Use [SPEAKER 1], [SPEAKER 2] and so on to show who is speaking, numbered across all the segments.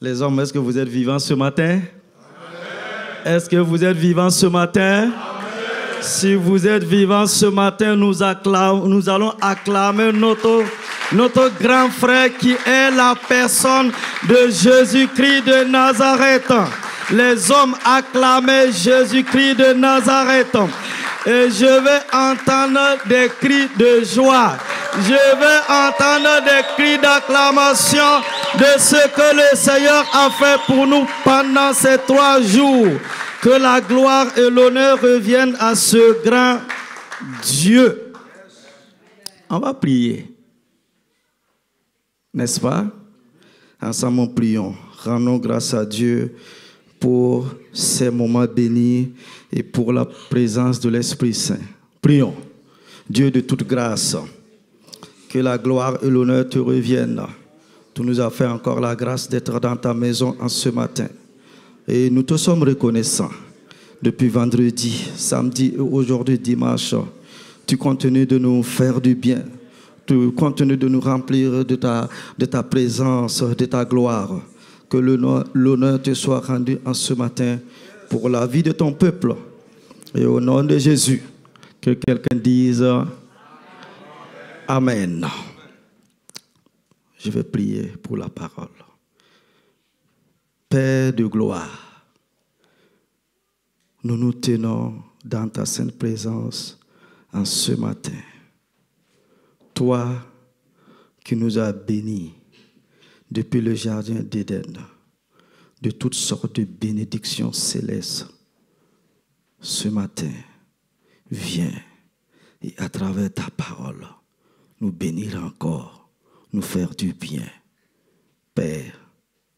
[SPEAKER 1] Les hommes, est-ce que vous êtes vivants ce matin? Est-ce que vous êtes vivants ce matin? Si vous êtes vivants ce matin, nous allons acclamer notre grand frère qui est la personne de Jésus-Christ de Nazareth. Les hommes acclamaient Jésus-Christ de Nazareth. Et je vais entendre des cris de joie. Je vais entendre des cris d'acclamation de ce que le Seigneur a fait pour nous pendant ces 3 jours. Que la gloire et l'honneur reviennent à ce grand Dieu. On va prier. N'est-ce pas? Ensemble, prions. Rendons grâce à Dieu pour ces moments bénis et pour la présence de l'Esprit Saint. Prions. Dieu de toute grâce, que la gloire et l'honneur te reviennent. Tu nous as fait encore la grâce d'être dans ta maison en ce matin. Et nous te sommes reconnaissants. Depuis vendredi, samedi et aujourd'hui dimanche, tu continues de nous faire du bien. Tu continues de nous remplir de ta présence, de ta gloire. Que l'honneur te soit rendu en ce matin pour la vie de ton peuple. Et au nom de Jésus, que quelqu'un dise Amen. Je vais prier pour la parole. Père de gloire, nous nous tenons dans ta sainte présence en ce matin. Toi qui nous as bénis depuis le jardin d'Éden, de toutes sortes de bénédictions célestes, ce matin, viens et à travers ta parole, nous bénir encore, nous faire du bien. Père,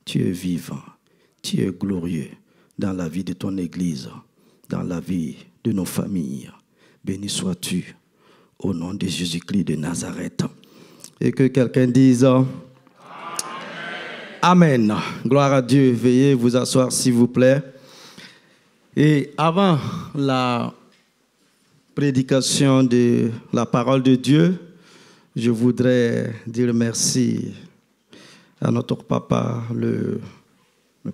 [SPEAKER 1] tu es vivant, tu es glorieux dans la vie de ton Église, dans la vie de nos familles. Béni sois-tu au nom de Jésus-Christ de Nazareth. Et que quelqu'un dise Amen. Amen. Gloire à Dieu. Veuillez vous asseoir s'il vous plaît. Et avant la prédication de la parole de Dieu, je voudrais dire merci à notre papa, le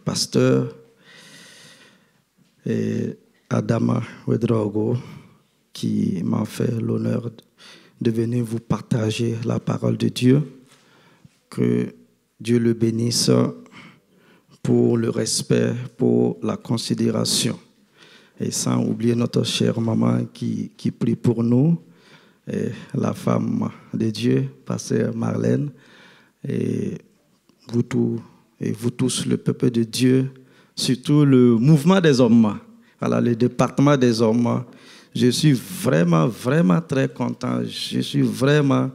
[SPEAKER 1] pasteur, et Adama Wedrogo, qui m'a fait l'honneur de venir vous partager la parole de Dieu. Que Dieu le bénisse pour le respect, pour la considération. Et sans oublier notre chère maman qui prie pour nous, et la femme de Dieu, pasteur Marlène, et vous tous, le peuple de Dieu, surtout le mouvement des hommes, voilà, le département des hommes. Je suis vraiment, vraiment très content. Je suis vraiment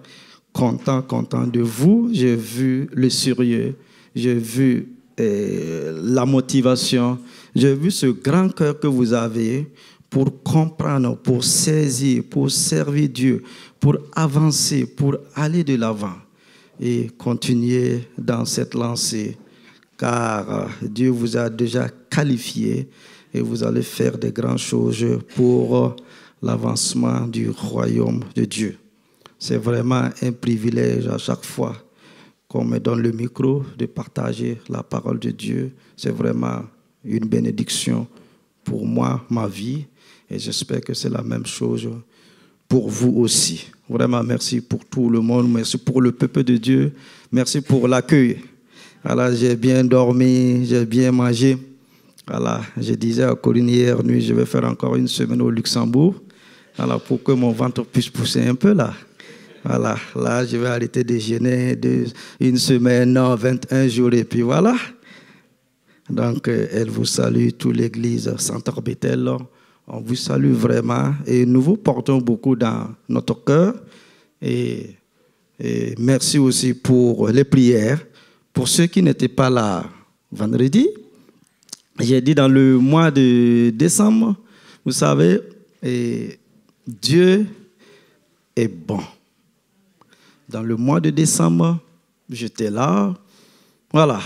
[SPEAKER 1] content de vous. J'ai vu le sérieux, j'ai vu la motivation, j'ai vu ce grand cœur que vous avez pour comprendre, pour saisir, pour servir Dieu, pour avancer, pour aller de l'avant et continuer dans cette lancée, car Dieu vous a déjà qualifié et vous allez faire de grandes choses pour l'avancement du royaume de Dieu. C'est vraiment un privilège à chaque fois qu'on me donne le micro de partager la parole de Dieu. C'est vraiment une bénédiction pour moi, ma vie, et j'espère que c'est la même chose pour vous aussi. Vraiment, merci pour tout le monde, merci pour le peuple de Dieu, merci pour l'accueil. Voilà, j'ai bien dormi, j'ai bien mangé. Voilà, je disais à Corinne hier nuit, je vais faire encore une semaine au Luxembourg, voilà, pour que mon ventre puisse pousser un peu là. Voilà, là, je vais arrêter de déjeuner une semaine, non, 21 jours, et puis voilà. Donc, elle vous salue, toute l'église Saint-Orbetel. On vous salue vraiment et nous vous portons beaucoup dans notre cœur. Et merci aussi pour les prières. Pour ceux qui n'étaient pas là vendredi, j'ai dit dans le mois de décembre, vous savez, Dieu est bon. Dans le mois de décembre, j'étais là. Voilà.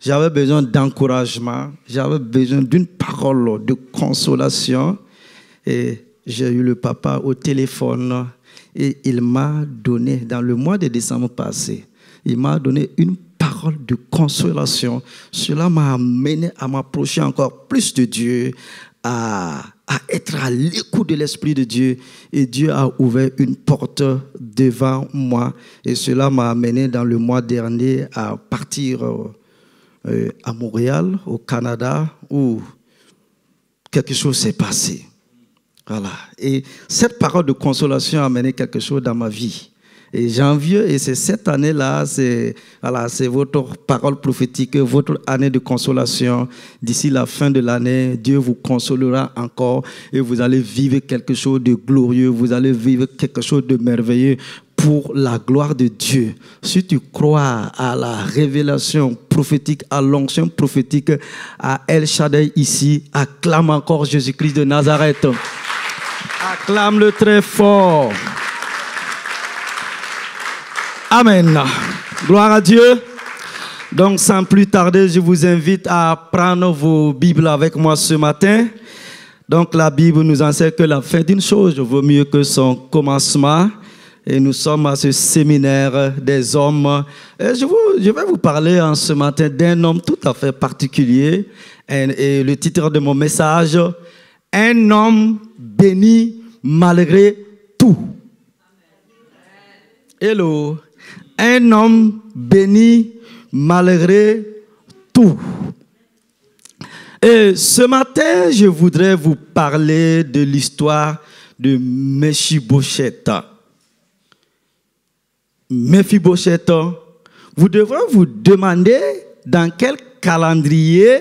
[SPEAKER 1] J'avais besoin d'encouragement. J'avais besoin d'une parole de consolation. Et j'ai eu le papa au téléphone. Et il m'a donné, dans le mois de décembre passé, il m'a donné une parole paroles de consolation. Cela m'a amené à m'approcher encore plus de Dieu, à être à l'écoute de l'Esprit de Dieu. Et Dieu a ouvert une porte devant moi. Et cela m'a amené dans le mois dernier à partir à Montréal, au Canada, où quelque chose s'est passé. Voilà. Et cette parole de consolation a amené quelque chose dans ma vie. Et janvier, et c'est cette année-là, c'est votre parole prophétique, votre année de consolation. D'ici la fin de l'année, Dieu vous consolera encore et vous allez vivre quelque chose de glorieux, vous allez vivre quelque chose de merveilleux pour la gloire de Dieu. Si tu crois à la révélation prophétique, à l'onction prophétique, à El Shaddai ici, acclame encore Jésus-Christ de Nazareth. Acclame-le très fort. Amen. Gloire à Dieu. Donc, sans plus tarder, je vous invite à prendre vos Bibles avec moi ce matin. Donc, la Bible nous enseigne que la fin d'une chose vaut mieux que son commencement. Et nous sommes à ce séminaire des hommes. Et je vais vous parler en ce matin d'un homme tout à fait particulier. Et le titre de mon message, un homme béni malgré tout. Hello. Un homme béni malgré tout. Et ce matin, je voudrais vous parler de l'histoire de Mephibosheth. Mephibosheth, vous devrez vous demander dans quel calendrier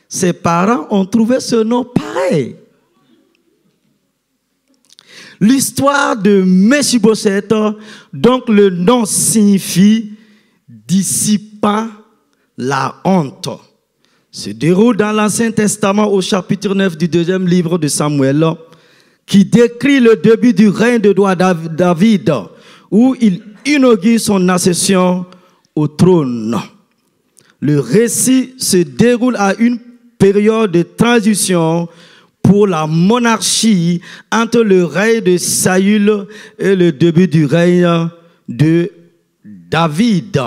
[SPEAKER 1] ses parents ont trouvé ce nom pareil. L'histoire de Mephibosheth, donc le nom signifie dissipant la honte, se déroule dans l'Ancien Testament au chapitre 9 du deuxième livre de Samuel, qui décrit le début du règne de roi David, où il inaugure son accession au trône. Le récit se déroule à une période de transition pour la monarchie entre le règne de Saül et le début du règne de David.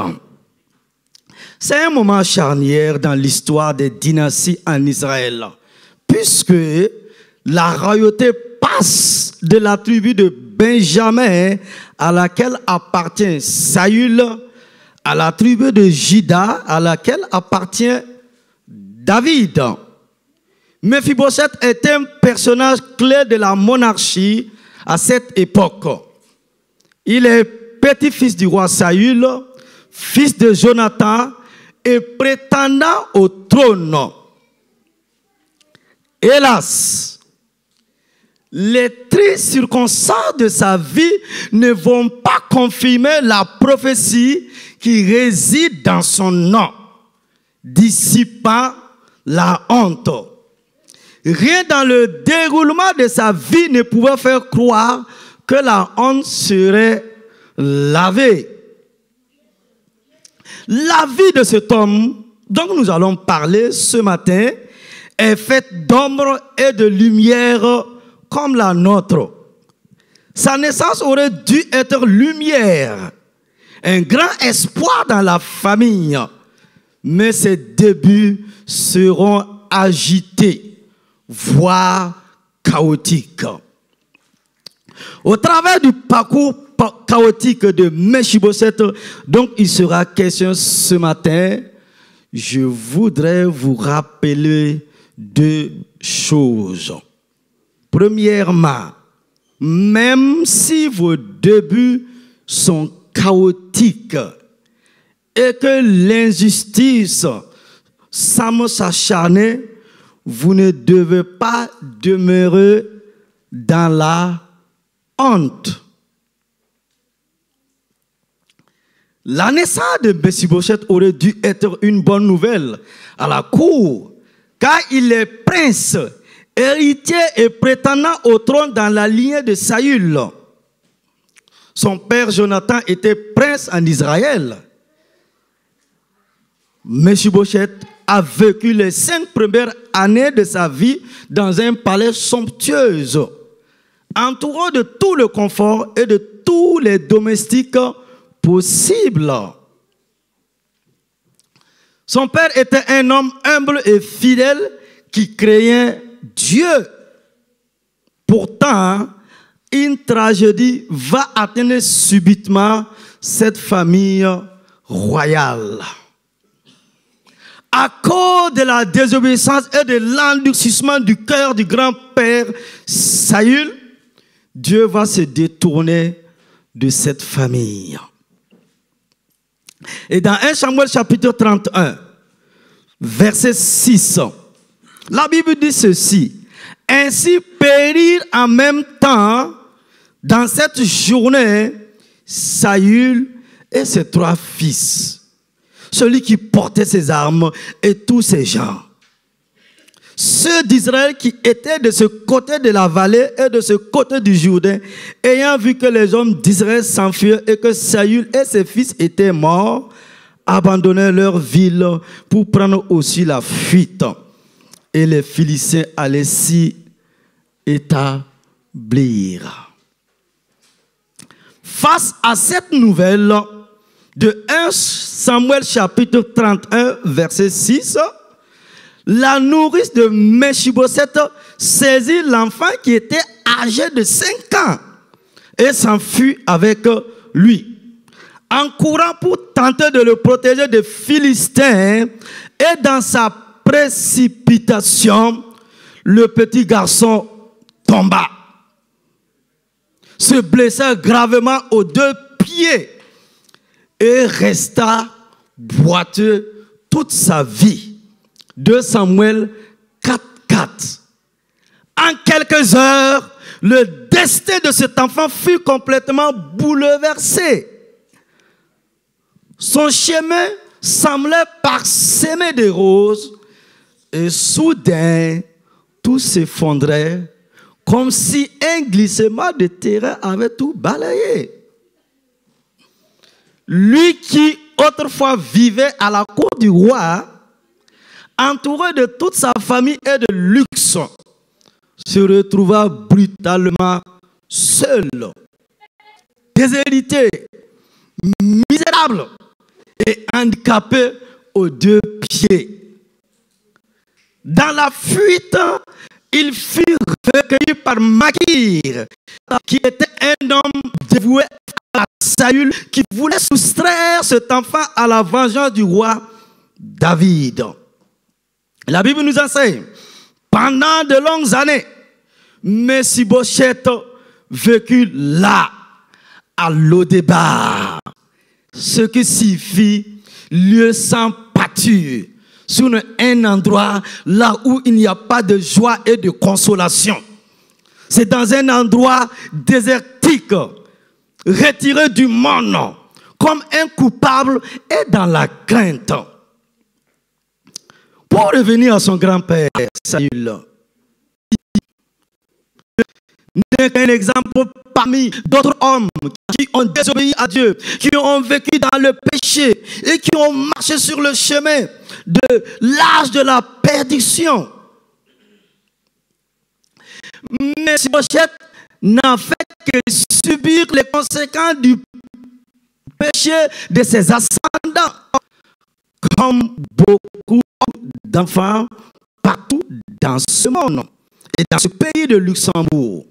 [SPEAKER 1] C'est un moment charnière dans l'histoire des dynasties en Israël, puisque la royauté passe de la tribu de Benjamin, à laquelle appartient Saül, à la tribu de Juda, à laquelle appartient David. Mephibosheth est un personnage clé de la monarchie à cette époque. Il est petit-fils du roi Saül, fils de Jonathan et prétendant au trône. Hélas, les tristes circonstances de sa vie ne vont pas confirmer la prophétie qui réside dans son nom, dissipant la honte. Rien dans le déroulement de sa vie ne pouvait faire croire que la honte serait lavée. La vie de cet homme dont nous allons parler ce matin est faite d'ombre et de lumière comme la nôtre. Sa naissance aurait dû être lumière, un grand espoir dans la famille, mais ses débuts seront agités, voire chaotiques. Au travers du parcours chaotique de Mephibosheth, donc il sera question ce matin, je voudrais vous rappeler deux choses. Premièrement, même si vos débuts sont chaotiques et que l'injustice semble s'acharner, vous ne devez pas demeurer dans la honte. La naissance de Mephibosheth aurait dû être une bonne nouvelle à la cour, car il est prince, héritier et prétendant au trône dans la lignée de Saül. Son père Jonathan était prince en Israël. Mephibosheth a vécu les 5 premières années de sa vie dans un palais somptueux, entouré de tout le confort et de tous les domestiques possibles. Son père était un homme humble et fidèle qui craignait Dieu. Pourtant, une tragédie va atteindre subitement cette famille royale. À cause de la désobéissance et de l'endurcissement du cœur du grand-père Saül, Dieu va se détourner de cette famille. Et dans 1 Samuel chapitre 31, verset 6, la Bible dit ceci: ainsi périrent en même temps dans cette journée Saül et ses 3 fils, celui qui portait ses armes et tous ses gens. Ceux d'Israël qui étaient de ce côté de la vallée et de ce côté du Jourdain, ayant vu que les hommes d'Israël s'enfuyaient et que Saül et ses fils étaient morts, abandonnèrent leur ville pour prendre aussi la fuite. Et les Philistins allaient s'y établir. Face à cette nouvelle de 1 Samuel chapitre 31 verset 6, la nourrice de Mephibosheth saisit l'enfant qui était âgé de 5 ans et s'enfuit avec lui. En courant pour tenter de le protéger des Philistins, et dans sa précipitation, le petit garçon tomba, se blessa gravement aux 2 pieds et resta boiteux toute sa vie. 2 Samuel 4:4. En quelques heures, le destin de cet enfant fut complètement bouleversé. Son chemin semblait parsemé de roses et soudain, tout s'effondrait comme si un glissement de terrain avait tout balayé. Lui qui autrefois vivait à la cour du roi, entouré de toute sa famille et de luxe, se retrouva brutalement seul, déshérité, misérable et handicapé aux 2 pieds. Dans la fuite, il fut recueilli par Makir, qui était un homme dévoué à Saül, qui voulait soustraire cet enfant à la vengeance du roi David. La Bible nous enseigne, pendant de longues années, Mephibosheth vécut là, à Lodébar, ce qui signifie lieu sans pâture, sur un endroit là où il n'y a pas de joie et de consolation. C'est dans un endroit désertique, retiré du monde, comme un coupable et dans la crainte. Pour revenir à son grand-père, Saül n'est qu'un exemple parmi d'autres hommes qui ont désobéi à Dieu, qui ont vécu dans le péché et qui ont marché sur le chemin de l'âge de la perdition. Mais Mephibosheth n'a fait que subir les conséquences du péché de ses ascendants, comme beaucoup d'enfants partout dans ce monde et dans ce pays de Luxembourg.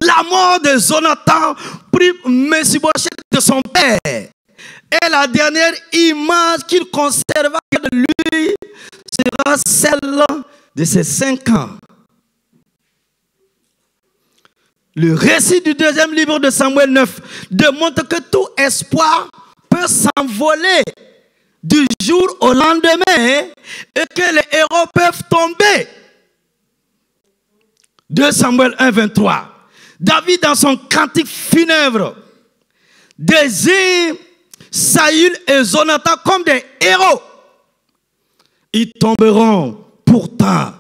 [SPEAKER 1] La mort de Jonathan prit Mephibosheth de son père, et la dernière image qu'il conserva de lui sera celle de ses 5 ans. Le récit du 2e livre de Samuel 9 démontre que tout espoir peut s'envoler du jour au lendemain et que les héros peuvent tomber. 2 Samuel 1, 23. David, dans son cantique funèbre, désigne Saül et Jonathan comme des héros. Ils tomberont pourtant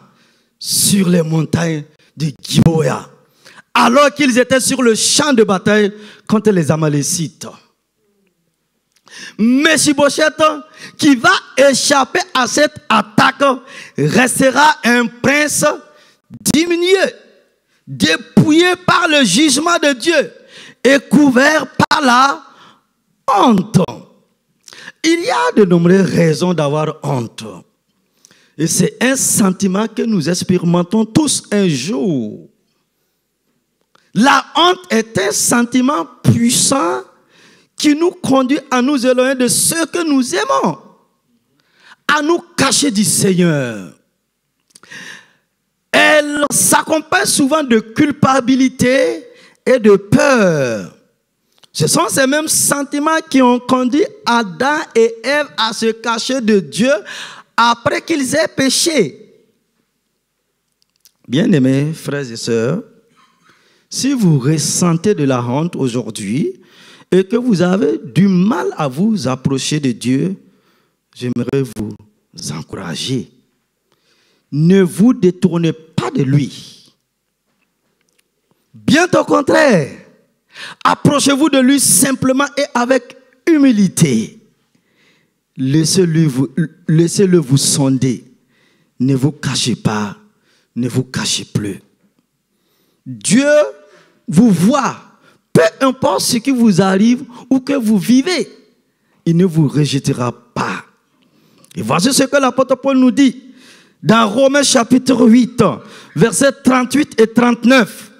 [SPEAKER 1] sur les montagnes de Gibeah, alors qu'ils étaient sur le champ de bataille contre les Amalécites. Mephibosheth, qui va échapper à cette attaque, restera un prince diminué, dépouillé par le jugement de Dieu et couvert par la honte. Il y a de nombreuses raisons d'avoir honte. Et c'est un sentiment que nous expérimentons tous un jour. La honte est un sentiment puissant qui nous conduit à nous éloigner de ceux que nous aimons, à nous cacher du Seigneur. Elle s'accompagne souvent de culpabilité et de peur. Ce sont ces mêmes sentiments qui ont conduit Adam et Ève à se cacher de Dieu après qu'ils aient péché. Bien-aimés frères et sœurs, si vous ressentez de la honte aujourd'hui et que vous avez du mal à vous approcher de Dieu, j'aimerais vous encourager. Ne vous détournez pas de lui. Bien au contraire, approchez-vous de lui simplement et avec humilité. Laissez-le vous sonder. Ne vous cachez pas, ne vous cachez plus. Dieu vous voit, peu importe ce qui vous arrive ou que vous vivez, il ne vous rejettera pas. Et voici ce que l'apôtre Paul nous dit dans Romains chapitre 8, versets 38 et 39.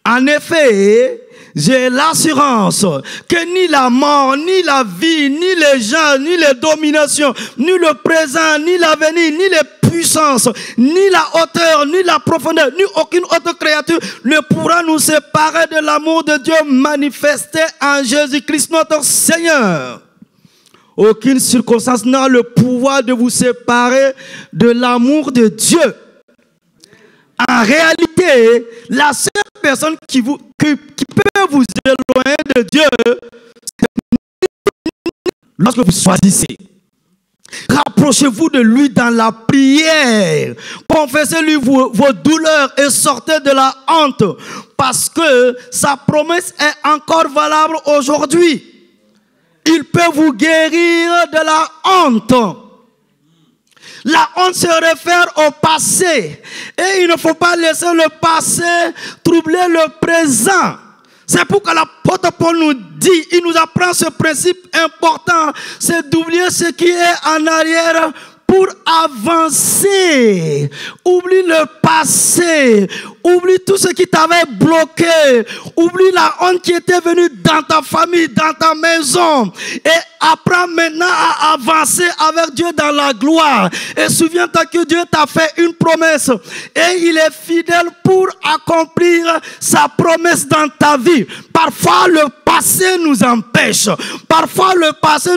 [SPEAKER 1] En effet, j'ai l'assurance que ni la mort, ni la vie, ni les gens, ni les dominations, ni le présent, ni l'avenir, ni les puissances, ni la hauteur, ni la profondeur, ni aucune autre créature ne pourra nous séparer de l'amour de Dieu manifesté en Jésus-Christ notre Seigneur. Aucune circonstance n'a le pouvoir de vous séparer de l'amour de Dieu. En réalité, la seule personne qui peut vous éloigner de Dieu, c'est lorsque vous choisissez. Rapprochez-vous de lui dans la prière. Confessez-lui vos douleurs et sortez de la honte. Parce que sa promesse est encore valable aujourd'hui. Il peut vous guérir de la honte. La honte se réfère au passé. Et il ne faut pas laisser le passé troubler le présent. C'est pourquoi l'apôtre Paul nous dit, il nous apprend ce principe important, c'est d'oublier ce qui est en arrière pour avancer. Oublie le passé. Oublie tout ce qui t'avait bloqué. Oublie la honte qui était venue dans ta famille, dans ta maison. Et apprends maintenant à avancer avec Dieu dans la gloire. Et souviens-toi que Dieu t'a fait une promesse. Et il est fidèle pour accomplir sa promesse dans ta vie. Parfois, le passé nous empêche. Parfois, le passé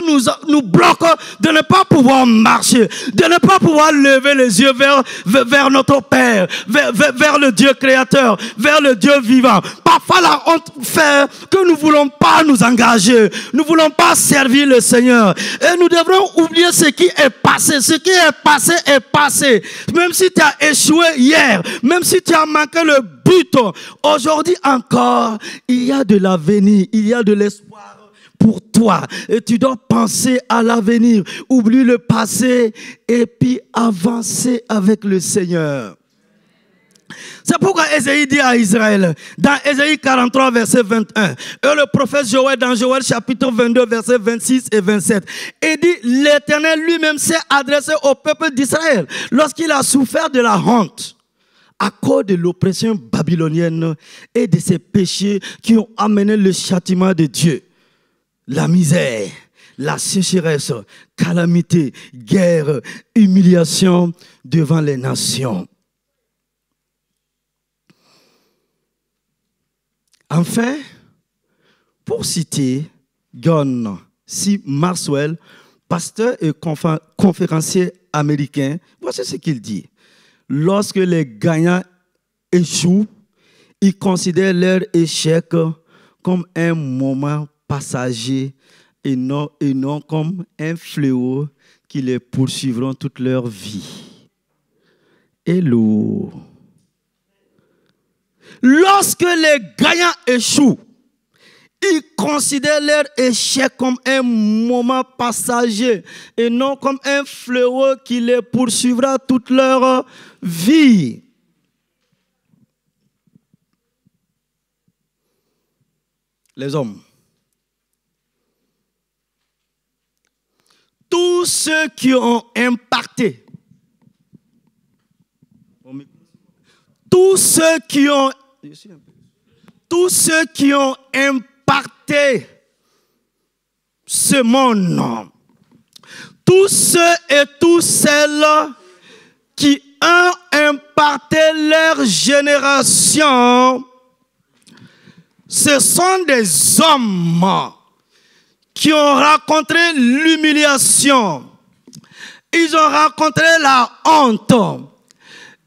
[SPEAKER 1] nous bloque de ne pas pouvoir marcher, de ne pas pouvoir lever les yeux vers notre Père, vers le Dieu créateur, vers le Dieu vivant. Parfois, la honte fait que nous ne voulons pas nous engager, nous ne voulons pas servir le Seigneur. Et nous devrons oublier ce qui est passé. Ce qui est passé est passé. Même si tu as échoué hier, même si tu as manqué le but, aujourd'hui encore, il y a de l'avenir, il y a de l'espoir pour toi. Et tu dois penser à l'avenir. Oublie le passé et puis avancer avec le Seigneur. C'est pourquoi Ésaïe dit à Israël, dans Ésaïe 43, verset 21, et le prophète Joël, dans Joël chapitre 22, verset 26 et 27, il dit, l'Éternel lui-même s'est adressé au peuple d'Israël lorsqu'il a souffert de la honte à cause de l'oppression babylonienne et de ses péchés qui ont amené le châtiment de Dieu. La misère, la sécheresse, calamité, guerre, humiliation devant les nations. Enfin, pour citer John C. Maxwell, pasteur et conférencier américain, voici ce qu'il dit. Lorsque les gagnants échouent, ils considèrent leur échec comme un moment passager et non comme un fléau qui les poursuivront toute leur vie. Hello. Lorsque les gagnants échouent, ils considèrent leur échec comme un moment passager et non comme un fléau qui les poursuivra toute leur vie. Les hommes, tous ceux qui ont impacté, tous ceux qui ont impacté ce monde, tous ceux et toutes celles qui ont impacté leur génération, ce sont des hommes qui ont rencontré l'humiliation, ils ont rencontré la honte,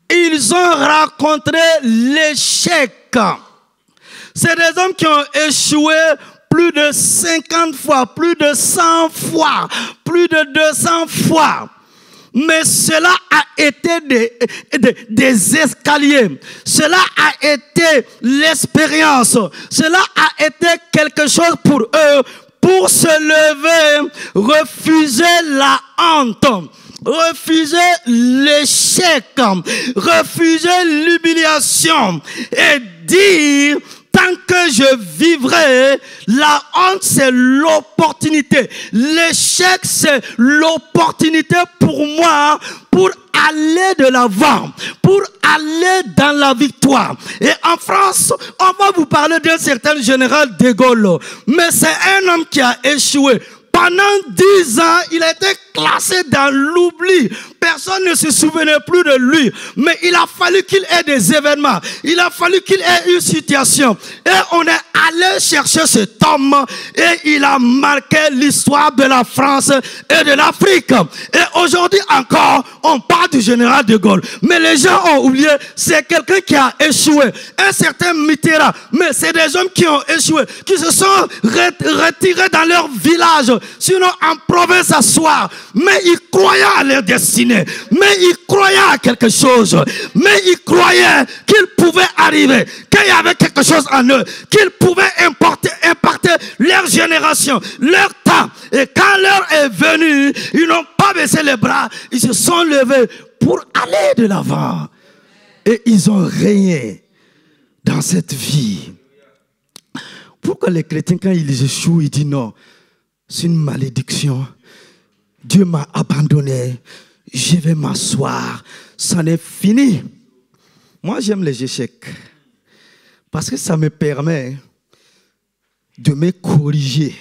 [SPEAKER 1] ils ont rencontré l'échec. C'est des hommes qui ont échoué plus de 50 fois, plus de 100 fois, plus de 200 fois. Mais cela a été des escaliers. Cela a été l'expérience. Cela a été quelque chose pour eux, pour se lever, refuser la honte, refuser l'échec, refuser l'humiliation et dire: tant que je vivrai, la honte c'est l'opportunité. L'échec c'est l'opportunité pour moi pour aller de l'avant, pour aller dans la victoire. Et en France, on va vous parler d'un certain général de Gaulle. Mais c'est un homme qui a échoué. Pendant 10 ans, il a été classé dans l'oubli. Personne ne se souvenait plus de lui. Mais il a fallu qu'il ait des événements. Il a fallu qu'il ait une situation. Et on est allé chercher cet homme. Et il a marqué l'histoire de la France et de l'Afrique. Et aujourd'hui encore, on parle du général de Gaulle. Mais les gens ont oublié, c'est quelqu'un qui a échoué. Un certain Mitterrand. Mais c'est des hommes qui ont échoué, qui se sont retirés dans leur village, sinon en province à soir. Mais ils croyaient à leur destinée. Mais ils croyaient à quelque chose. Mais ils croyaient qu'ils pouvaient arriver, qu'il y avait quelque chose en eux, qu'ils pouvaient impacter leur génération, leur temps. Et quand l'heure est venue, ils n'ont pas baissé les bras. Ils se sont levés pour aller de l'avant. Et ils ont régné dans cette vie. Pourquoi les chrétiens, quand ils échouent, ils disent non, c'est une malédiction. Dieu m'a abandonné. Je vais m'asseoir. C'en est fini. Moi, j'aime les échecs. Parce que ça me permet de me corriger,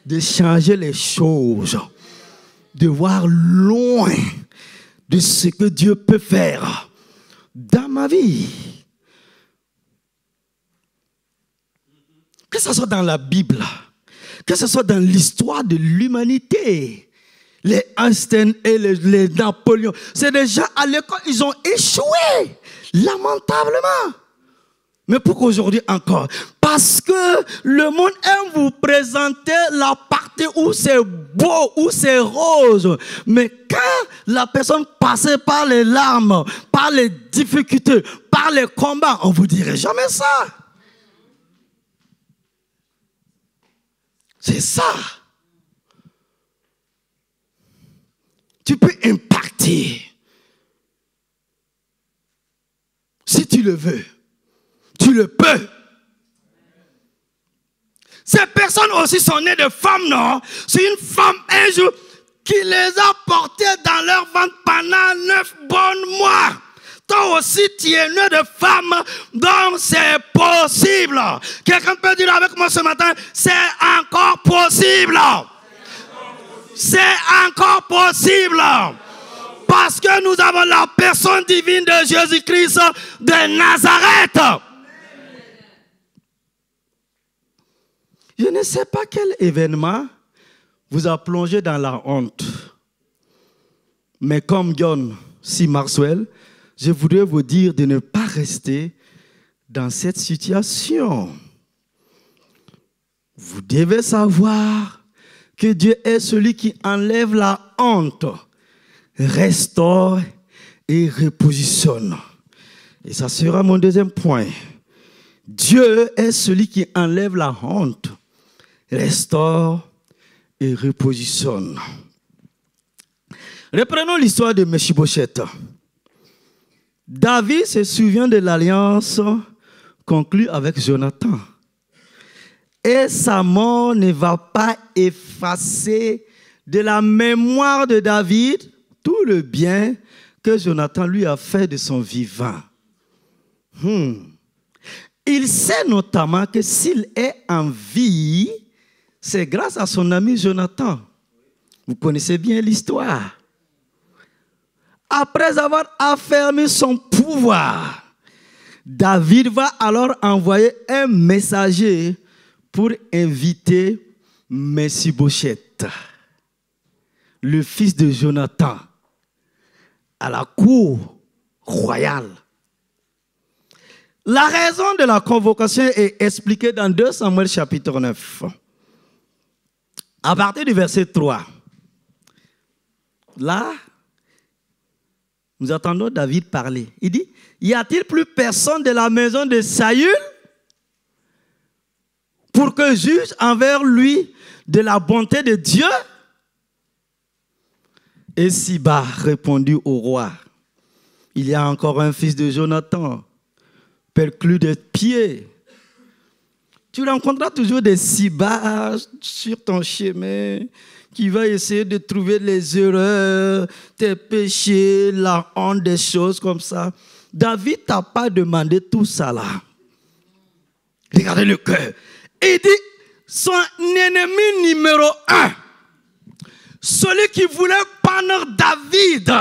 [SPEAKER 1] de changer les choses, de voir loin de ce que Dieu peut faire dans ma vie. Que ce soit dans la Bible, que ce soit dans l'histoire de l'humanité. Les Einstein et les Napoléon, c'est des gens à l'école, ils ont échoué lamentablement. Mais pourquoi aujourd'hui encore? Parce que le monde aime vous présenter la partie où c'est beau, où c'est rose. Mais quand la personne passait par les larmes, par les difficultés, par les combats, on ne vous dirait jamais ça. C'est ça. Tu peux impacter. Si tu le veux, tu le peux. Ces personnes aussi sont nées de femmes, non? C'est une femme un jour qui les a portées dans leur ventre pendant 9 bons mois. Toi aussi, tu es né de femme, donc c'est possible. Quelqu'un peut dire avec moi ce matin, c'est encore possible. C'est encore possible. Parce que nous avons la personne divine de Jésus-Christ de Nazareth. Je ne sais pas quel événement vous a plongé dans la honte. Mais comme John C. Maxwell, je voudrais vous dire de ne pas rester dans cette situation. Vous devez savoir que Dieu est celui qui enlève la honte, restaure et repositionne. Et ça sera mon deuxième point. Dieu est celui qui enlève la honte, restaure et repositionne. Reprenons l'histoire de Mephibosheth. David se souvient de l'alliance conclue avec Jonathan. Et sa mort ne va pas effacer de la mémoire de David tout le bien que Jonathan lui a fait de son vivant. Il sait notamment que s'il est en vie, c'est grâce à son ami Jonathan. Vous connaissez bien l'histoire. Après avoir affermi son pouvoir, David va alors envoyer un messager pour inviter Mephibosheth, le fils de Jonathan, à la cour royale. La raison de la convocation est expliquée dans 2 Samuel chapitre 9. À partir du verset 3. Là, nous entendons David parler. Il dit, y a-t-il plus personne de la maison de Saül pour que juge envers lui de la bonté de Dieu? Et Siba répondit au roi, il y a encore un fils de Jonathan, perclus de pieds. Tu rencontreras toujours des Siba sur ton chemin qui va essayer de trouver les erreurs, tes péchés, la honte, des choses comme ça. David t'a pas demandé tout ça là. Regardez le cœur. Il dit, son ennemi numéro 1, celui qui voulait pendre David.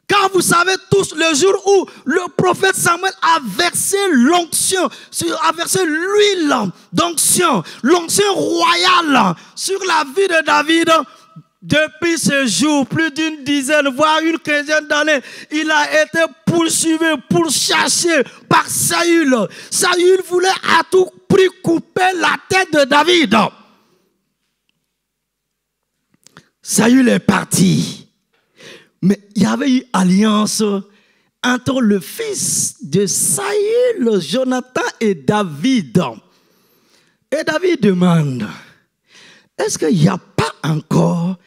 [SPEAKER 1] Car vous savez tous, le jour où le prophète Samuel a versé l'onction, a versé l'huile d'onction, l'onction royale sur la vie de David, depuis ce jour, plus d'une dizaine, voire une quinzaine d'années, il a été poursuivi, pourchassé par Saül. Saül voulait à tout prix couper la tête de David. Saül est parti. Mais il y avait eu alliance entre le fils de Saül, Jonathan et David. Et David demande, est-ce qu'il n'y a pas encore,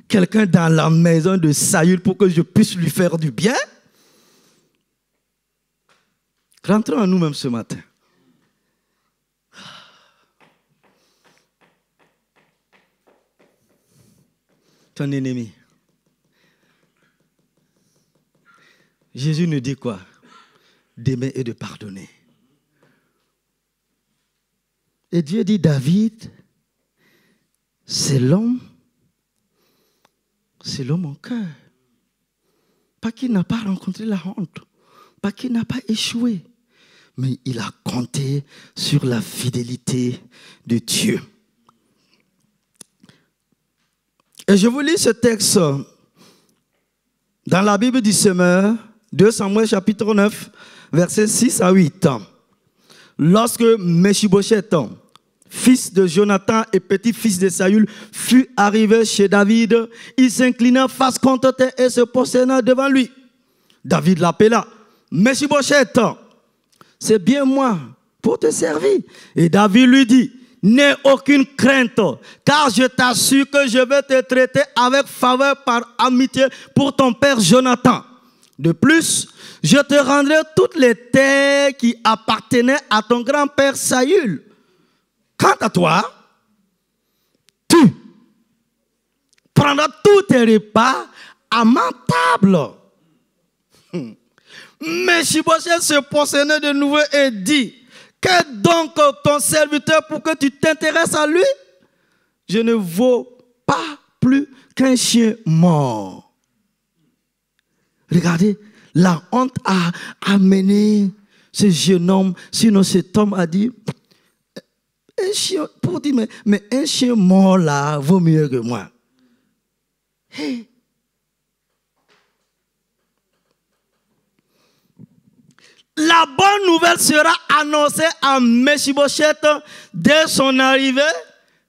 [SPEAKER 1] quelqu'un dans la maison de Saül pour que je puisse lui faire du bien? Rentrons en nous-mêmes ce matin. Ton ennemi. Jésus nous dit quoi? D'aimer et de pardonner. Et Dieu dit, David, c'est l'homme en cœur. Pas qu'il n'a pas rencontré la honte, pas qu'il n'a pas échoué, mais il a compté sur la fidélité de Dieu. Et je vous lis ce texte dans la Bible du Semeur, 2 Samuel chapitre 9, versets 6 à 8. Lorsque Mephibosheth, fils de Jonathan et petit-fils de Saül, fut arrivé chez David, il s'inclina face contre terre et se prosterna devant lui. David l'appela, Mephibosheth, c'est bien moi pour te servir. Et David lui dit, n'aie aucune crainte, car je t'assure que je vais te traiter avec faveur par amitié pour ton père Jonathan. De plus, je te rendrai toutes les terres qui appartenaient à ton grand-père Saül. Quant à toi, tu prendras tous tes repas à ma table. Mephibosheth se prosternait de nouveau et dit, qu'est donc ton serviteur pour que tu t'intéresses à lui? Je ne vaux pas plus qu'un chien mort. Regardez, la honte a amené ce jeune homme, sinon cet homme a dit, un chien, pour dire, mais un chien mort là vaut mieux que moi. Hey. La bonne nouvelle sera annoncée à Mephibosheth dès son arrivée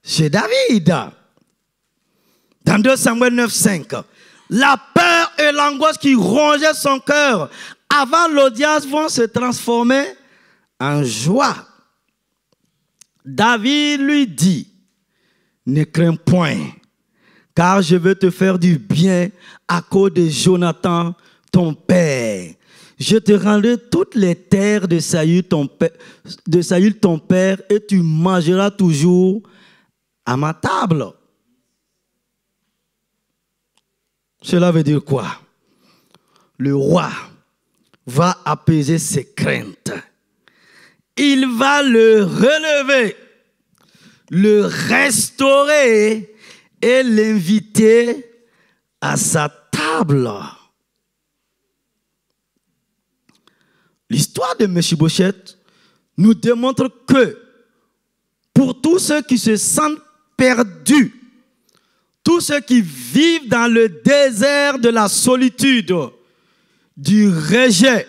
[SPEAKER 1] chez David. Dans 2 Samuel 9, 5. La peur et l'angoisse qui rongeaient son cœur avant l'audience vont se transformer en joie. David lui dit, ne crains point, car je veux te faire du bien à cause de Jonathan, ton père. Je te rendrai toutes les terres de Saül ton père, et tu mangeras toujours à ma table. Cela veut dire quoi? Le roi va apaiser ses craintes. Il va le relever, le restaurer et l'inviter à sa table. L'histoire de Mephibosheth nous démontre que pour tous ceux qui se sentent perdus, tous ceux qui vivent dans le désert de la solitude, du rejet,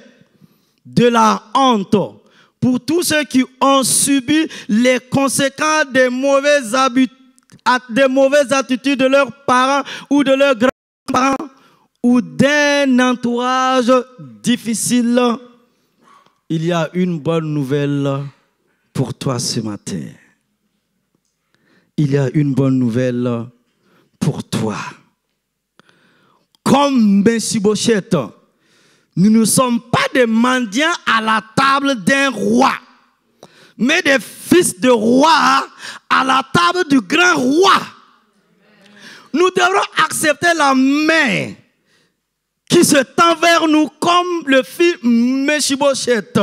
[SPEAKER 1] de la honte, pour tous ceux qui ont subi les conséquences des mauvaises attitudes de leurs parents ou de leurs grands-parents ou d'un entourage difficile, il y a une bonne nouvelle pour toi ce matin. Il y a une bonne nouvelle pour toi. Comme Mephibosheth, nous ne sommes pas des mendiants à la table d'un roi, mais des fils de roi à la table du grand roi. Nous devrons accepter la main qui se tend vers nous comme le fit Mephibosheth.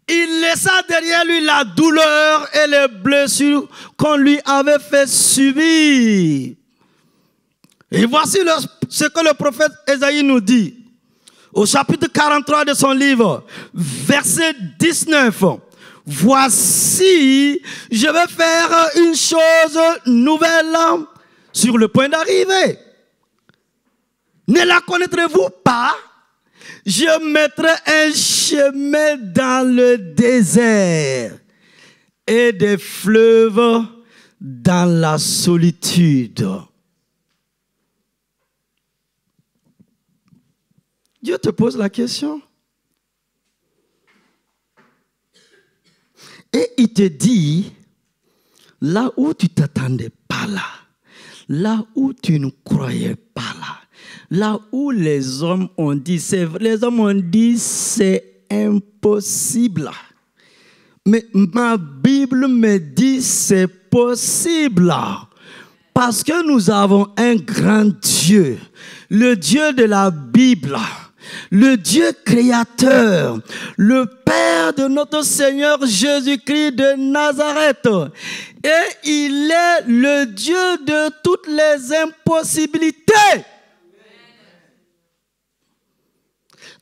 [SPEAKER 1] Il laissa derrière lui la douleur et les blessures qu'on lui avait fait subir. Et voici ce que le prophète Ésaïe nous dit. Au chapitre 43 de son livre, verset 19. Voici, je vais faire une chose nouvelle sur le point d'arriver. Ne la connaîtrez-vous pas? Je mettrai un chemin dans le désert et des fleuves dans la solitude. Dieu te pose la question. Et il te dit, là où tu ne t'attendais pas là où tu ne croyais pas là où les hommes ont dit, c'est impossible. Mais ma Bible me dit c'est possible. Parce que nous avons un grand Dieu, le Dieu de la Bible, le Dieu créateur, le Père de notre Seigneur Jésus-Christ de Nazareth. Et il est le Dieu de toutes les impossibilités.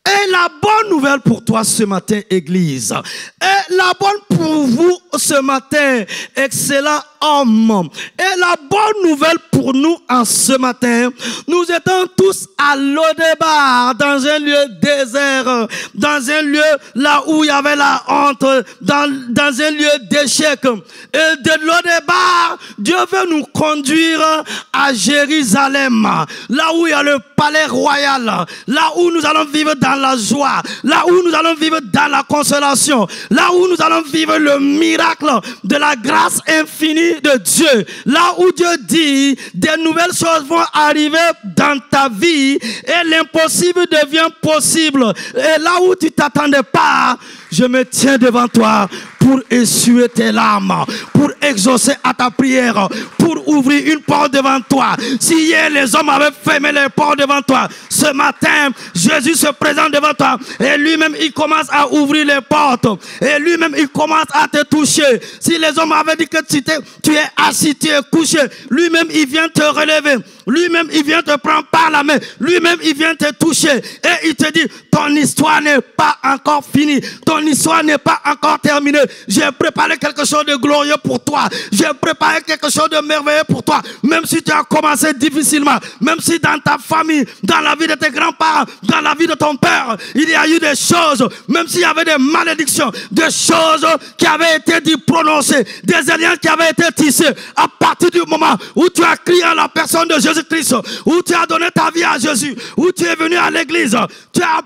[SPEAKER 1] Et la bonne nouvelle pour toi ce matin, Église, et la bonne pour vous ce matin, excellent homme, et la bonne nouvelle pour nous en ce matin, nous étions tous à Lo-Débar, dans un lieu désert, dans un lieu là où il y avait la honte, dans un lieu d'échec. Et de Lo-Débar, Dieu veut nous conduire à Jérusalem, là où il y a le palais royal, là où nous allons vivre dans la joie, là où nous allons vivre dans la consolation, là où nous allons vivre le miracle de la grâce infinie de Dieu, là où Dieu dit des nouvelles choses vont arriver dans ta vie et l'impossible devient possible. Et là où tu t'attendais pas, je me tiens devant toi pour essuyer tes larmes, pour exaucer à ta prière, pour ouvrir une porte devant toi. Si hier les hommes avaient fermé les portes devant toi, ce matin, Jésus se présente devant toi et lui-même il commence à ouvrir les portes et lui-même il commence à te toucher. Si les hommes avaient dit que tu es assis, tu es couché, lui-même il vient te relever, lui-même il vient te prendre par la main, lui-même il vient te toucher et il te dit ton histoire n'est pas encore finie, ton histoire n'est pas encore terminée. J'ai préparé quelque chose de glorieux pour toi. J'ai préparé quelque chose de merveilleux pour toi. Même si tu as commencé difficilement, même si dans ta famille, dans la vie de tes grands-parents, dans la vie de ton père, il y a eu des choses, même s'il y avait des malédictions, des choses qui avaient été dites, prononcées, des alliances qui avaient été tissées, à partir du moment où tu as crié à la personne de Jésus-Christ, où tu as donné ta vie à Jésus, où tu es venu à l'église, tu as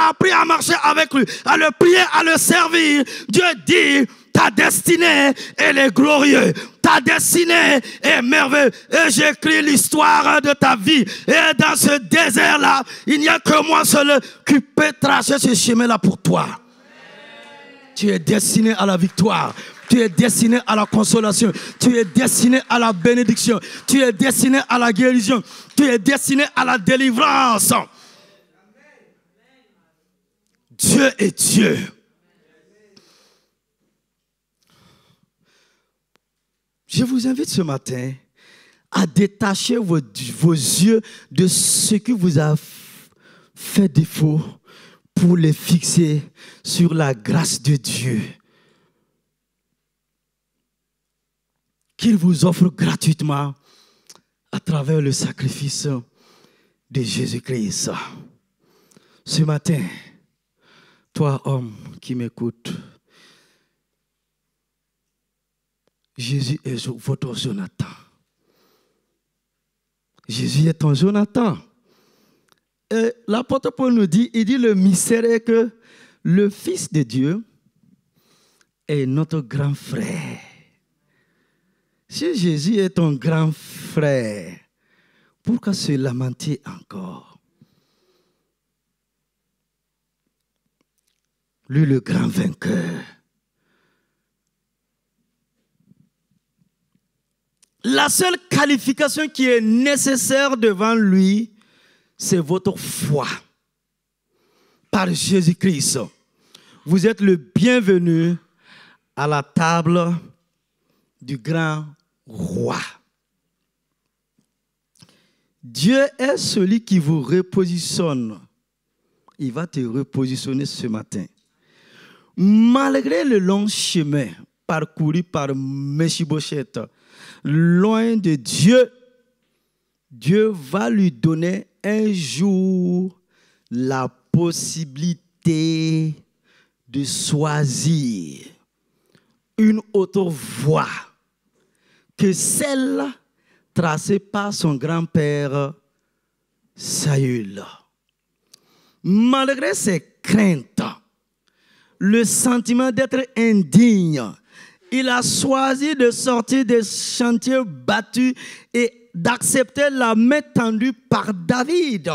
[SPEAKER 1] appris à marcher avec lui, à le prier, à le servir. Dieu dit, ta destinée, elle est glorieuse. Ta destinée est merveilleuse. Et j'écris l'histoire de ta vie. Et dans ce désert-là, il n'y a que moi seul qui peut tracer ce chemin-là pour toi. Tu es destiné à la victoire. Tu es destiné à la consolation. Tu es destiné à la bénédiction. Tu es destiné à la guérison. Tu es destiné à la délivrance. Dieu est Dieu. Je vous invite ce matin à détacher vos yeux de ce qui vous a fait défaut pour les fixer sur la grâce de Dieu qu'il vous offre gratuitement à travers le sacrifice de Jésus-Christ. Ce matin, toi, homme qui m'écoute, Jésus est votre Jonathan. Jésus est ton Jonathan. Et l'apôtre Paul nous dit, il dit le mystère est que le Fils de Dieu est notre grand frère. Si Jésus est ton grand frère, pourquoi se lamenter encore? Lui, le grand vainqueur. La seule qualification qui est nécessaire devant lui, c'est votre foi par Jésus-Christ. Vous êtes le bienvenu à la table du grand roi. Dieu est celui qui vous repositionne. Il va te repositionner ce matin. Malgré le long chemin parcouru par Mephibosheth, loin de Dieu, Dieu va lui donner un jour la possibilité de choisir une autre voie que celle tracée par son grand-père Saül. Malgré ses craintes, le sentiment d'être indigne, il a choisi de sortir des chantiers battus et d'accepter la main tendue par David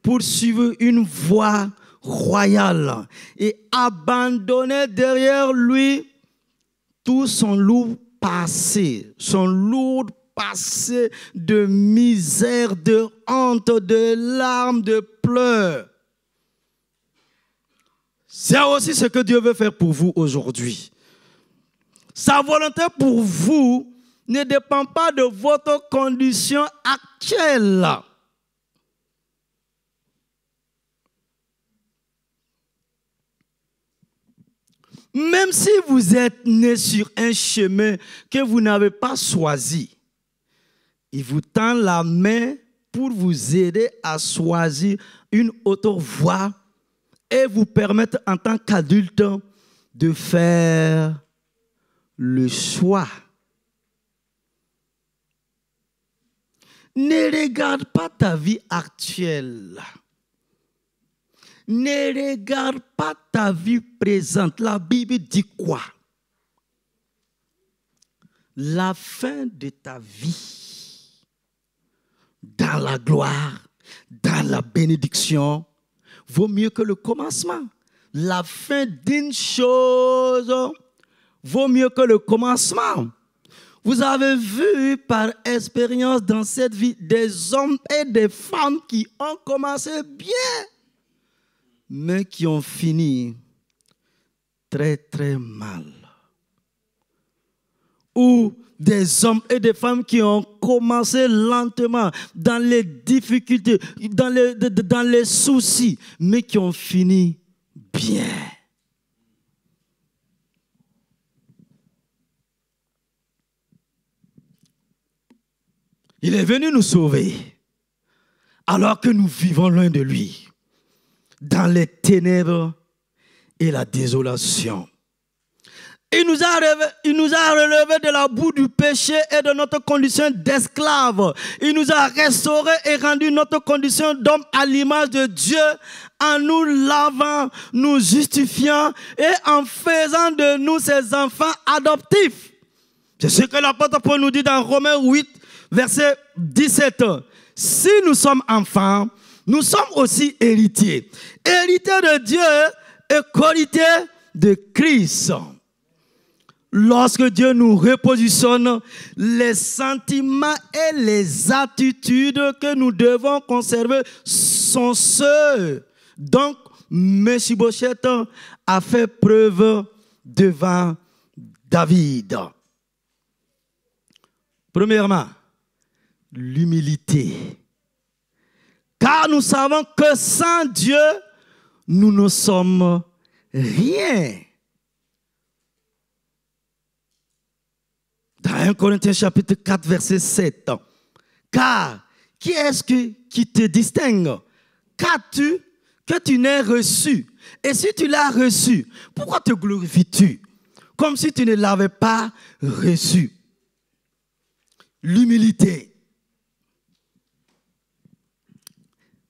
[SPEAKER 1] pour suivre une voie royale et abandonner derrière lui tout son lourd passé, de misère, de honte, de larmes, de pleurs. C'est aussi ce que Dieu veut faire pour vous aujourd'hui. Sa volonté pour vous ne dépend pas de votre condition actuelle. Même si vous êtes né sur un chemin que vous n'avez pas choisi, il vous tend la main pour vous aider à choisir une autre voie et vous permettre en tant qu'adulte de faire le choix. Ne regarde pas ta vie actuelle. Ne regarde pas ta vie présente. La Bible dit quoi? La fin de ta vie, dans la gloire, dans la bénédiction, vaut mieux que le commencement. La fin d'une chose vaut mieux que le commencement. Vous avez vu par expérience dans cette vie des hommes et des femmes qui ont commencé bien, mais qui ont fini très très mal. Ou des hommes et des femmes qui ont commencé lentement dans les difficultés, dans les soucis, mais qui ont fini bien. Il est venu nous sauver alors que nous vivons loin de lui, dans les ténèbres et la désolation. Il nous a relevés de la boue du péché et de notre condition d'esclave. Il nous a restaurés et rendu notre condition d'homme à l'image de Dieu en nous lavant, nous justifiant et en faisant de nous ses enfants adoptifs. C'est ce que l'apôtre Paul nous dit dans Romains 8, verset 17. Si nous sommes enfants, nous sommes aussi héritiers. Héritiers de Dieu et co-héritiers de Christ. lorsque Dieu nous repositionne, les sentiments et les attitudes que nous devons conserver sont ceux. Donc, Mephibosheth a fait preuve devant David. Premièrement, l'humilité. Car nous savons que sans Dieu, nous ne sommes rien. Dans 1 Corinthiens chapitre 4, verset 7. Car qui est-ce qui te distingue? Qu'as-tu que tu n'aies reçu? Et si tu l'as reçu, pourquoi te glorifies-tu? Comme si tu ne l'avais pas reçu. L'humilité.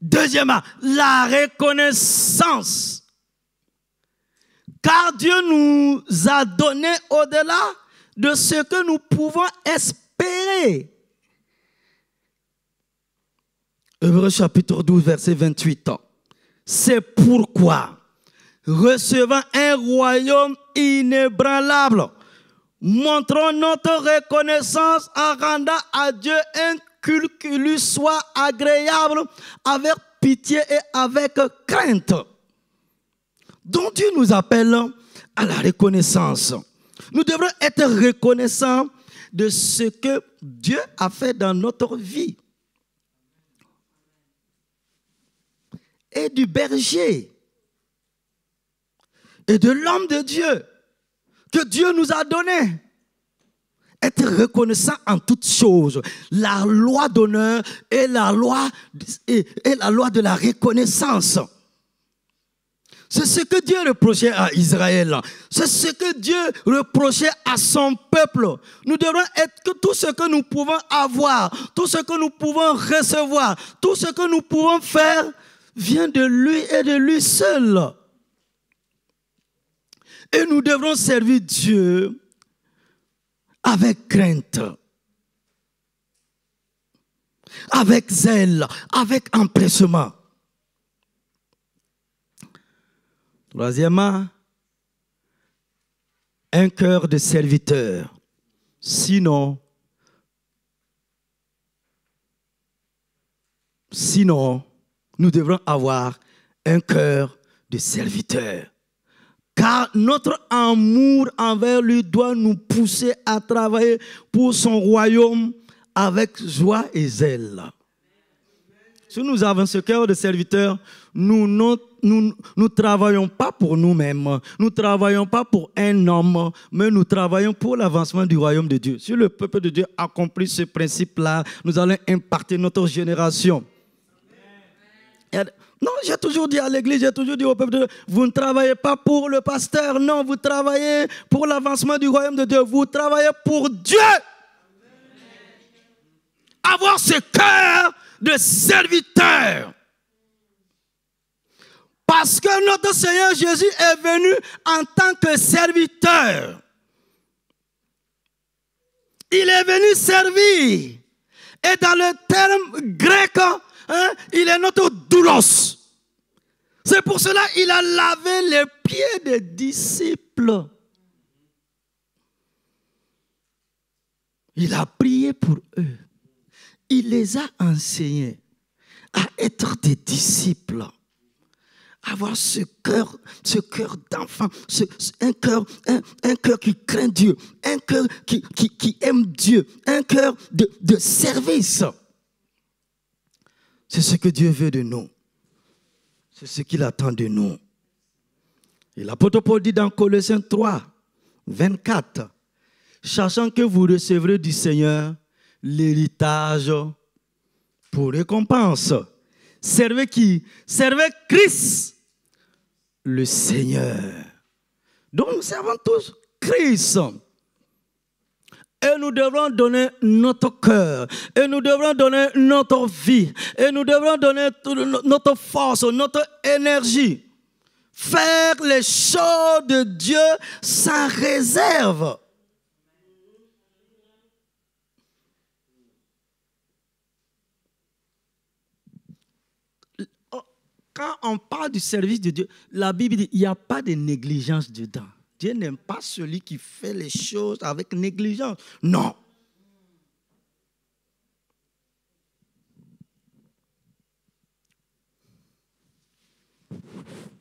[SPEAKER 1] Deuxièmement, la reconnaissance. Car Dieu nous a donné au-delà de ce que nous pouvons espérer. Hébreux chapitre 12, verset 28. C'est pourquoi, recevant un royaume inébranlable, montrons notre reconnaissance en rendant à Dieu un culte qui lui soit agréable, avec pitié et avec crainte. Donc Dieu nous appelle à la reconnaissance. Nous devrons être reconnaissants de ce que Dieu a fait dans notre vie. Et du berger. Et de l'homme de Dieu que Dieu nous a donné. Être reconnaissant en toutes choses. La loi d'honneur et la loi de la reconnaissance. C'est ce que Dieu reprochait à Israël. C'est ce que Dieu reprochait à son peuple. Nous devons être que tout ce que nous pouvons avoir, tout ce que nous pouvons recevoir, tout ce que nous pouvons faire vient de lui et de lui seul. Et nous devrons servir Dieu avec crainte, avec zèle, avec empressement. Troisièmement, un cœur de serviteur. Sinon, nous devrons avoir un cœur de serviteur. Car notre amour envers lui doit nous pousser à travailler pour son royaume avec joie et zèle. Si nous avons ce cœur de serviteur, nous ne travaillons pas pour nous-mêmes, nous ne travaillons pas pour un homme, mais nous travaillons pour l'avancement du royaume de Dieu. Si le peuple de Dieu accomplit ce principe-là, nous allons impacter notre génération. Non, j'ai toujours dit à l'église, j'ai toujours dit au peuple de Dieu, vous ne travaillez pas pour le pasteur, non, vous travaillez pour l'avancement du royaume de Dieu, vous travaillez pour Dieu. Avoir ce cœur de serviteur. Parce que notre Seigneur Jésus est venu en tant que serviteur. Il est venu servir. Et dans le terme grec, il est notre doulos. C'est pour cela qu'il a lavé les pieds des disciples. Il a prié pour eux. Il les a enseignés à être des disciples. Avoir ce cœur d'enfant, un cœur qui craint Dieu, un cœur qui aime Dieu, un cœur de service. C'est ce que Dieu veut de nous. C'est ce qu'il attend de nous. Et l'apôtre Paul dit dans Colossiens 3, 24, sachant que vous recevrez du Seigneur l'héritage pour récompense. Servez qui? Servez Christ, le Seigneur. Donc nous servons tous Christ. Et nous devrons donner notre cœur. Et nous devrons donner notre vie. Et nous devrons donner notre force, notre énergie. Faire les choses de Dieu sans réserve. Quand on parle du service de Dieu, la Bible dit qu'il n'y a pas de négligence dedans. Dieu n'aime pas celui qui fait les choses avec négligence. Non.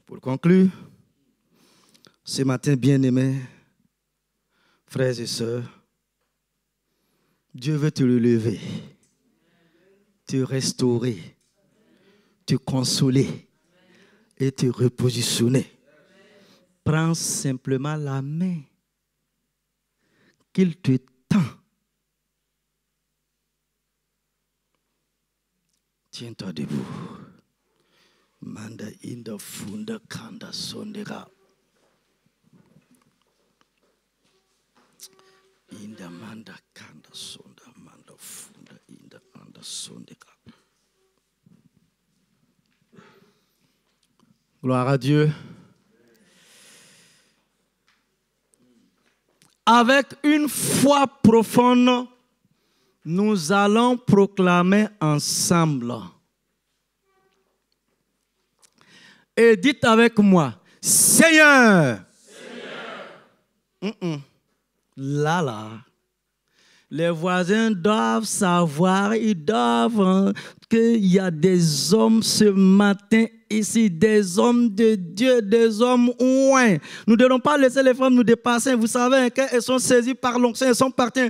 [SPEAKER 1] Pour conclure, ce matin, bien-aimés, frères et sœurs, Dieu veut te relever, te restaurer, te consoler et te repositionner. Prends simplement la main qu'il te tend. Tiens-toi debout. Manda inda funda kanda sondera. Inda manda kanda sonda manda funda inda anda sondera. Gloire à Dieu. Avec une foi profonde, nous allons proclamer ensemble. Et dites avec moi, Seigneur. Là. Les voisins doivent savoir, ils doivent qu'il y a des hommes ce matin ici, des hommes de Dieu, des hommes ouin. Nous ne devons pas laisser les femmes nous dépasser. Vous savez, quand elles sont saisies par l'onction, elles sont parties.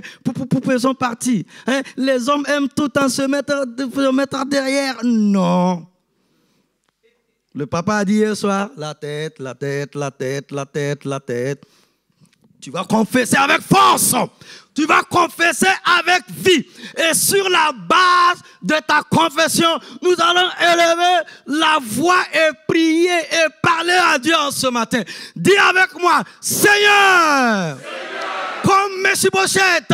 [SPEAKER 1] Elles sont parties. Hein? Les hommes aiment tout le temps se mettre derrière. Non. Le papa a dit hier soir, la tête. Tu vas confesser avec force. Tu vas confesser avec vie. Et sur la base de ta confession, nous allons élever la voix et prier et parler à Dieu en ce matin. Dis avec moi, Seigneur, comme Mephibosheth,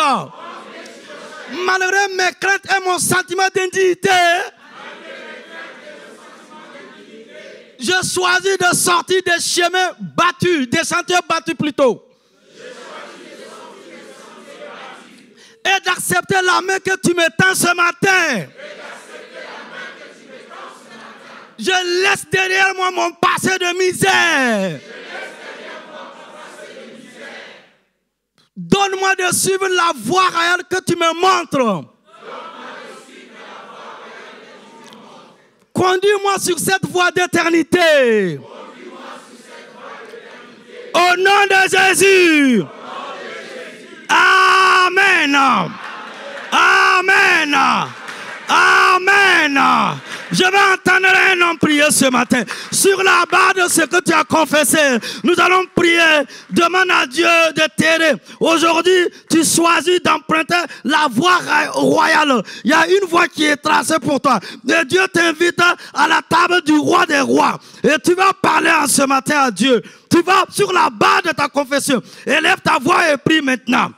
[SPEAKER 1] malgré mes craintes et mon sentiment d'indignité, je choisis de sortir des chemins battus, des sentiers battus plutôt. Et d'accepter la main que tu me tends ce matin. Je laisse derrière moi mon passé de misère. Donne-moi de suivre la voie réelle que tu me montres. Conduis-moi sur cette voie d'éternité. Au nom de Jésus. Amen. Amen. Amen. Je vais entendre un homme prier ce matin. Sur la base de ce que tu as confessé, nous allons prier. Demande à Dieu de t'aider. Aujourd'hui, tu choisis d'emprunter la voie royale. Il y a une voie qui est tracée pour toi. Et Dieu t'invite à la table du roi des rois. Et tu vas parler en ce matin à Dieu. Tu vas sur la base de ta confession. Élève ta voix et prie maintenant.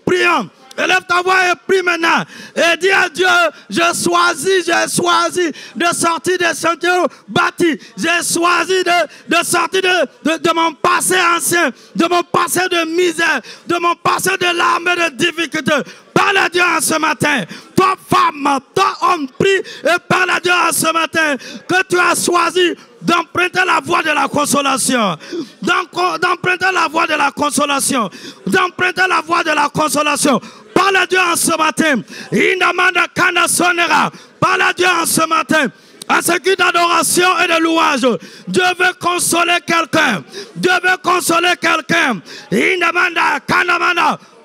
[SPEAKER 1] Prions. Élève ta voix et prie maintenant. Et dis à Dieu, j'ai choisi de sortir des sentiers bâtis. J'ai choisi de sortir de mon passé ancien, de mon passé de misère, de mon passé de larmes et de difficultés. Parle à Dieu en ce matin. Toi, femme, toi, homme, prie et parle à Dieu en ce matin que tu as choisi d'emprunter la voie de la consolation. D'emprunter la voie de la consolation. D'emprunter la voie de la consolation. Parle à Dieu en ce matin. Parle à Dieu en ce matin. À ce qui d'adoration et de louange. Dieu veut consoler quelqu'un. Dieu veut consoler quelqu'un.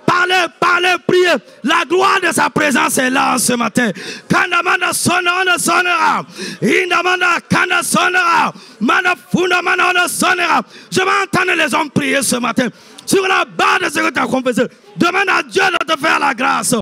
[SPEAKER 1] Parlez, priez. La gloire de sa présence est là en ce matin. Kandamanda sonera. Indamanda kanda sonera. Mana funda mana sonera. Je vais entendre les hommes prier ce matin. Sur la base de ce que tu as confessé. Demande à Dieu de te faire la grâce.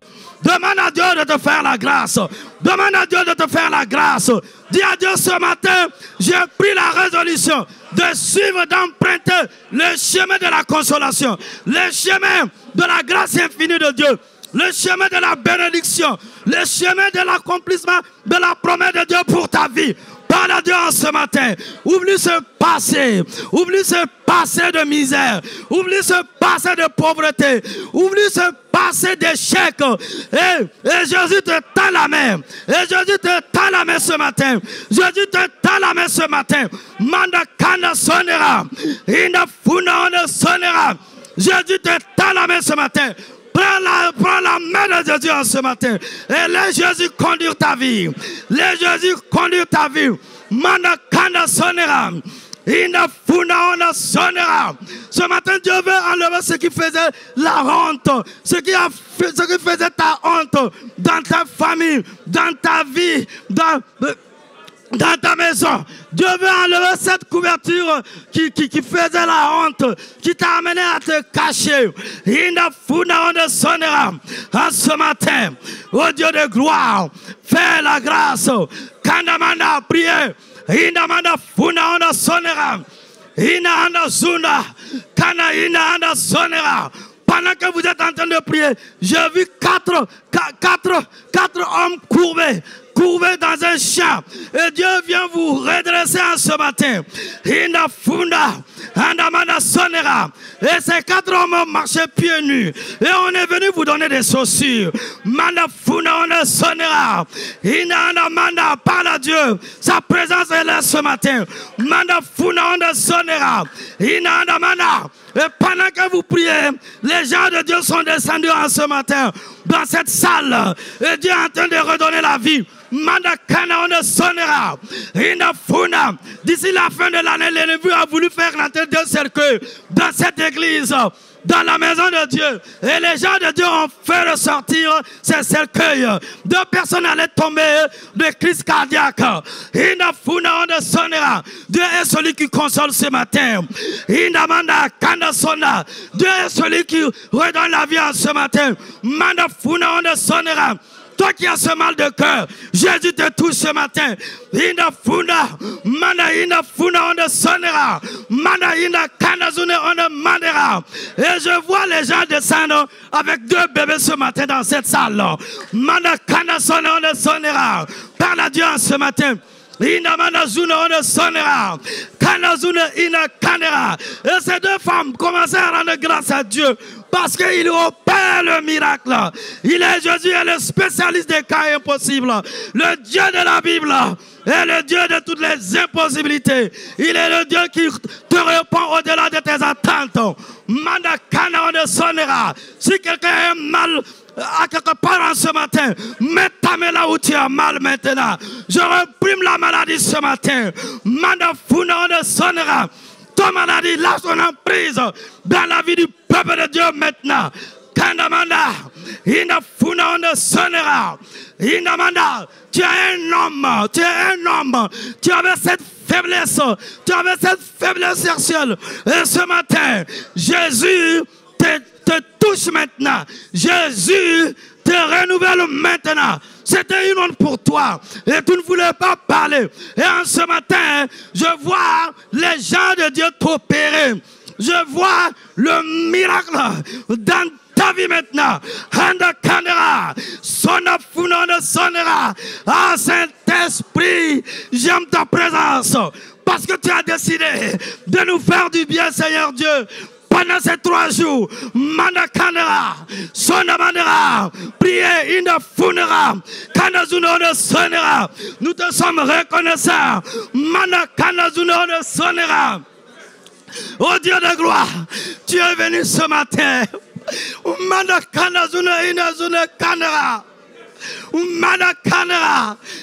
[SPEAKER 1] Demande à Dieu de te faire la grâce. Demande à Dieu de te faire la grâce. Dis à Dieu ce matin, j'ai pris la résolution de suivre, d'emprunter le chemin de la consolation. Le chemin de la grâce infinie de Dieu. Le chemin de la bénédiction. Le chemin de l'accomplissement de la promesse de Dieu pour ta vie. Parle à Dieu en ce matin. Oublie ce passé. Oublie ce passé de misère. Oublie ce passé de pauvreté. Oublie ce passé passé d'échec. Et Jésus te tend la main. Et Jésus te tend la main ce matin. Jésus te tend la main ce matin. Manda kana sonera. Inda funa ona sonera. Jésus te tend la main ce matin. Prends la main de Jésus en ce matin. Et laisse Jésus conduire ta vie. Laisse Jésus conduire ta vie. Manda kana sonera. Inda funa ona sonera. Ce matin, Dieu veut enlever ce qui faisait la honte. Ce qui faisait ta honte dans ta famille, dans ta vie, dans ta maison. Dieu veut enlever cette couverture qui faisait la honte, qui t'a amené à te cacher. En ce matin, oh Dieu de gloire, fais la grâce. Kandamanda prier. Indamanda funa onda sonera. Ina anda zunda. Kana ina anda sonera. Pendant que vous êtes en train de prier, j'ai vu quatre hommes courbés dans un champ. Et Dieu vient vous redresser en ce matin. Inda funda, andamanda sonera. Et ces 4 hommes marchaient pieds nus. Et on est venu vous donner des chaussures. Manda funda, on sonera. Inda andamanda, parle à Dieu. Sa présence est là ce matin. Manda funda, on sonera. Inda andamanda. Et pendant que vous priez, les gens de Dieu sont descendus en ce matin dans cette salle. Et Dieu est en train de redonner la vie. Mandakana on sonnera. D'ici la fin de l'année, l'ennemi a voulu faire rentrer 2 cercueils dans cette église, dans la maison de Dieu. Et les gens de Dieu ont fait ressortir ces cercueils. 2 personnes allaient tomber de crise cardiaque. Dieu est celui qui console ce matin. Dieu est celui qui redonne la vie en ce matin. Toi qui as ce mal de cœur, Jésus te touche ce matin. Inda funda, mana inda funda on sonera, mana inda kanazune on mandera. Et je vois les gens descendre avec 2 bébés ce matin dans cette salle. Mana kanazune on sonera. Parle à Dieu ce matin. Inda manazune on sonera, kanazune ina kanera. Et ces 2 femmes commencent à rendre grâce à Dieu. Parce qu'il opère le miracle. Jésus est le spécialiste des cas impossibles. Le Dieu de la Bible est le Dieu de toutes les impossibilités. Il est le Dieu qui te répond au-delà de tes attentes. Manda kana on sonnera. Si quelqu'un a mal à quelque part en ce matin, mets ta main là où tu as mal maintenant. Je réprime la maladie ce matin. Manda funa on sonnera. Ta maladie, lâche ton emprise dans la vie du peuple de Dieu maintenant. Kandamanda, Inda Funa on sonnera. Indamanda, tu es un homme, tu avais cette faiblesse sexuelle. Et ce matin, Jésus te touche maintenant. Jésus te renouvelle maintenant. C'était une honte pour toi et tu ne voulais pas parler. Et en ce matin, je vois les gens de Dieu t'opérer. Je vois le miracle dans ta vie maintenant. Handa Kandera, Sona Funona Sonera. Ah Saint-Esprit, j'aime ta présence parce que tu as décidé de nous faire du bien, Seigneur Dieu. Pendant ces 3 jours, Mandakandera, Sonamandera, priez in the funeral, Kanazuno de Sonera. Nous te sommes reconnaissants. Mandakanazuno de Sonera. Oh Dieu de gloire, tu es venu ce matin. Mandakanazuno inazune Kandera.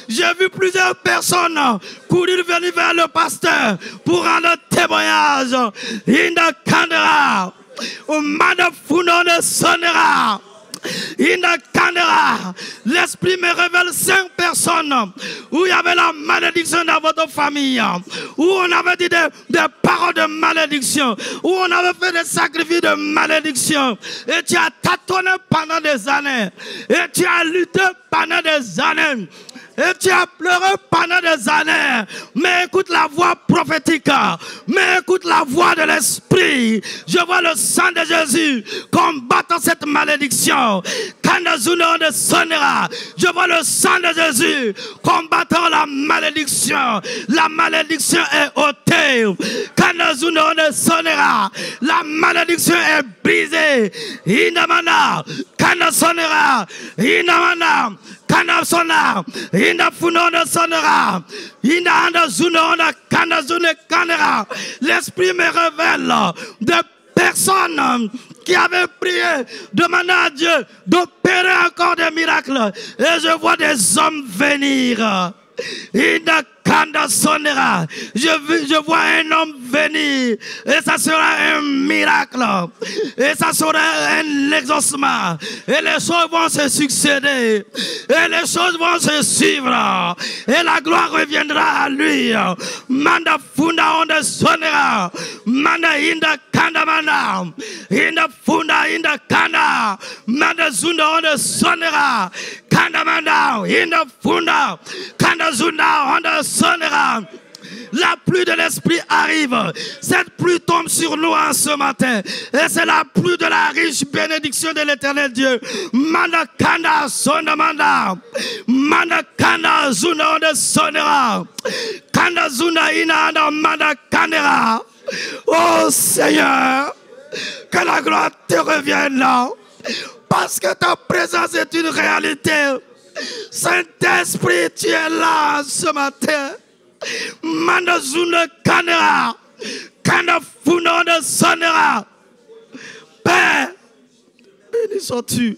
[SPEAKER 1] J'ai vu plusieurs personnes courir venir vers le pasteur pour rendre témoignage. Inda Kandera, Manda Funone Sonera. Inda Kandera, l'esprit me révèle 5 personnes où il y avait la malédiction dans votre famille, où on avait dit des paroles de malédiction, où on avait fait des sacrifices de malédiction, et tu as tâtonné pendant des années, et tu as lutté pendant des années. Et tu as pleuré pendant des années. Mais écoute la voix prophétique. Mais écoute la voix de l'Esprit. Je vois le sang de Jésus combattant cette malédiction. Je vois le sang de Jésus combattant la malédiction. La malédiction est ôtée. La malédiction est brisée. Kanda sonera. Inamana. Kanda sona. Ina funona sonera. Ina anda zunona. Kanda zune kanera. L'esprit me révèle de personnes qui avaient prié, demandant à Dieu d'opérer encore des miracles. Et je vois des hommes venir. Ina Kanda sonera. Je vois un homme venir. Et ça sera un miracle. Et ça sera un exaucement. Et les choses vont se succéder. Et les choses vont se suivre. Et la gloire reviendra à lui. Manda funda onde sonera. Manda inda kanda manda. Inda funda inda kanda. Manda zunda onde sonera. Kanda manda. Inda funda. Kanda zunda onde sonera. La pluie de l'Esprit arrive. Cette pluie tombe sur nous en ce matin. Et c'est la pluie de la riche bénédiction de l'Éternel Dieu. Manda kanda sonda manda. Manda kanda zuna onde sonera. Kanda zuna ina anda manda kandera. Oh Seigneur, que la gloire te revienne là. Parce que ta présence est une réalité. Saint-Esprit, tu es là ce matin. Manda zuna kanera. Kanda funa onde sonera. Père, béni sois-tu.